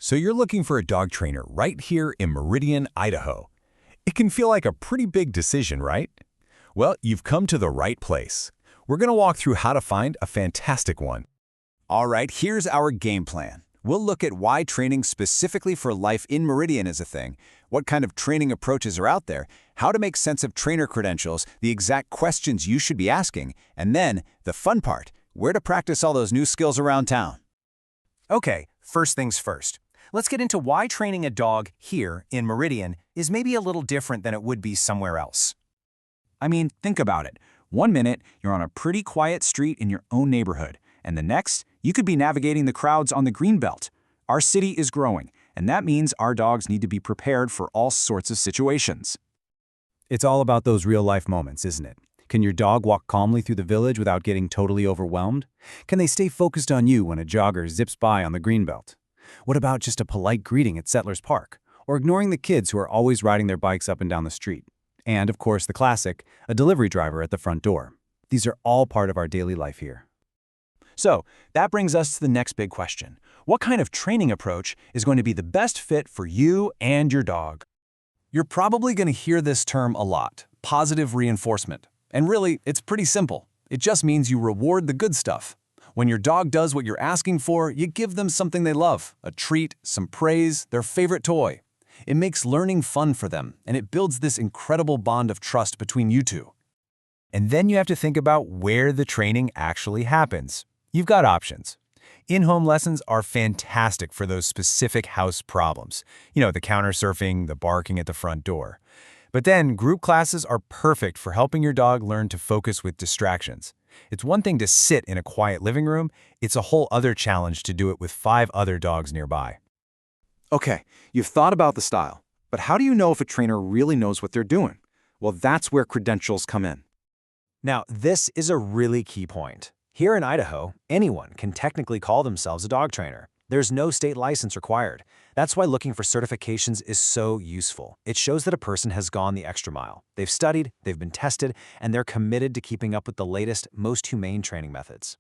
So you're looking for a dog trainer right here in Meridian, Idaho. It can feel like a pretty big decision, right? Well, you've come to the right place. We're going to walk through how to find a fantastic one. All right, here's our game plan. We'll look at why training specifically for life in Meridian is a thing, what kind of training approaches are out there, how to make sense of trainer credentials, the exact questions you should be asking, and then, the fun part, where to practice all those new skills around town. Okay, first things first. Let's get into why training a dog here in Meridian is maybe a little different than it would be somewhere else. I mean, think about it. 1 minute, you're on a pretty quiet street in your own neighborhood, and the next, you could be navigating the crowds on the Greenbelt. Our city is growing, and that means our dogs need to be prepared for all sorts of situations. It's all about those real-life moments, isn't it? Can your dog walk calmly through the village without getting totally overwhelmed? Can they stay focused on you when a jogger zips by on the Greenbelt? What about just a polite greeting at Settlers Park? Or ignoring the kids who are always riding their bikes up and down the street? And, of course, the classic, a delivery driver at the front door. These are all part of our daily life here. So, that brings us to the next big question. What kind of training approach is going to be the best fit for you and your dog? You're probably going to hear this term a lot, positive reinforcement. And really, it's pretty simple. It just means you reward the good stuff. When your dog does what you're asking for, you give them something they love, a treat, some praise, their favorite toy. It makes learning fun for them, and it builds this incredible bond of trust between you two. And then you have to think about where the training actually happens. You've got options. In-home lessons are fantastic for those specific house problems. You know, the counter surfing, the barking at the front door. But then group classes are perfect for helping your dog learn to focus with distractions. It's one thing to sit in a quiet living room, it's a whole other challenge to do it with 5 other dogs nearby. Okay, you've thought about the style, but how do you know if a trainer really knows what they're doing? Well, that's where credentials come in. Now, this is a really key point. Here in Idaho, anyone can technically call themselves a dog trainer. There's no state license required. That's why looking for certifications is so useful. It shows that a person has gone the extra mile. They've studied, they've been tested, and they're committed to keeping up with the latest, most humane training methods.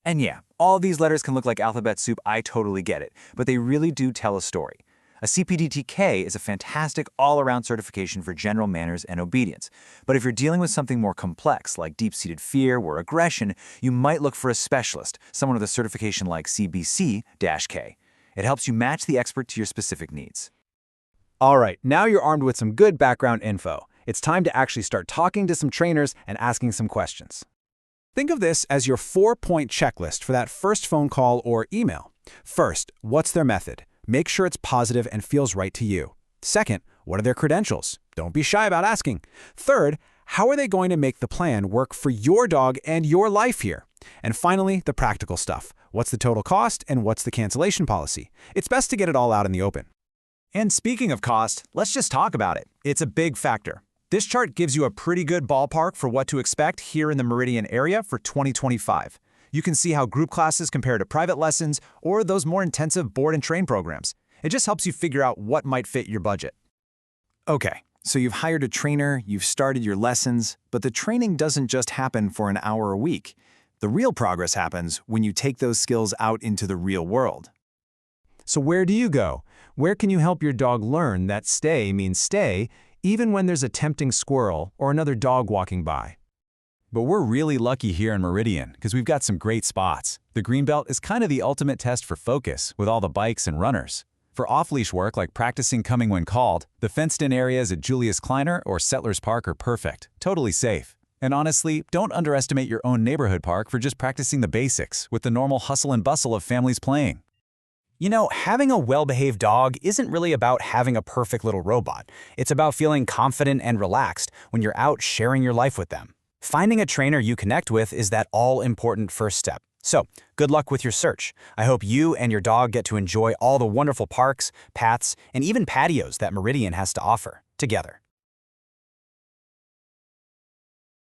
And yeah, all these letters can look like alphabet soup, I totally get it, but they really do tell a story. A CPDTK is a fantastic all-around certification for general manners and obedience. But if you're dealing with something more complex, like deep-seated fear or aggression, you might look for a specialist, someone with a certification like CBC-K. It helps you match the expert to your specific needs. All right, now you're armed with some good background info. It's time to actually start talking to some trainers and asking some questions. Think of this as your 4-point checklist for that first phone call or email. First, what's their method? Make sure it's positive and feels right to you. Second, what are their credentials? Don't be shy about asking. Third, how are they going to make the plan work for your dog and your life here? And finally, the practical stuff. What's the total cost and what's the cancellation policy? It's best to get it all out in the open. And speaking of cost, let's just talk about it. It's a big factor. This chart gives you a pretty good ballpark for what to expect here in the Meridian area for 2025. You can see how group classes compare to private lessons or those more intensive board and train programs. It just helps you figure out what might fit your budget. Okay, so you've hired a trainer, you've started your lessons, but the training doesn't just happen for an hour a week. The real progress happens when you take those skills out into the real world. So where do you go? Where can you help your dog learn that stay means stay, even when there's a tempting squirrel or another dog walking by? But we're really lucky here in Meridian because we've got some great spots. The Greenbelt is kind of the ultimate test for focus with all the bikes and runners. For off-leash work like practicing coming when called, the fenced-in areas at Julius Kleiner or Settlers Park are perfect, totally safe. And honestly, don't underestimate your own neighborhood park for just practicing the basics with the normal hustle and bustle of families playing. You know, having a well-behaved dog isn't really about having a perfect little robot. It's about feeling confident and relaxed when you're out sharing your life with them. Finding a trainer you connect with is that all-important first step. So, good luck with your search. I hope you and your dog get to enjoy all the wonderful parks, paths, and even patios that Meridian has to offer together.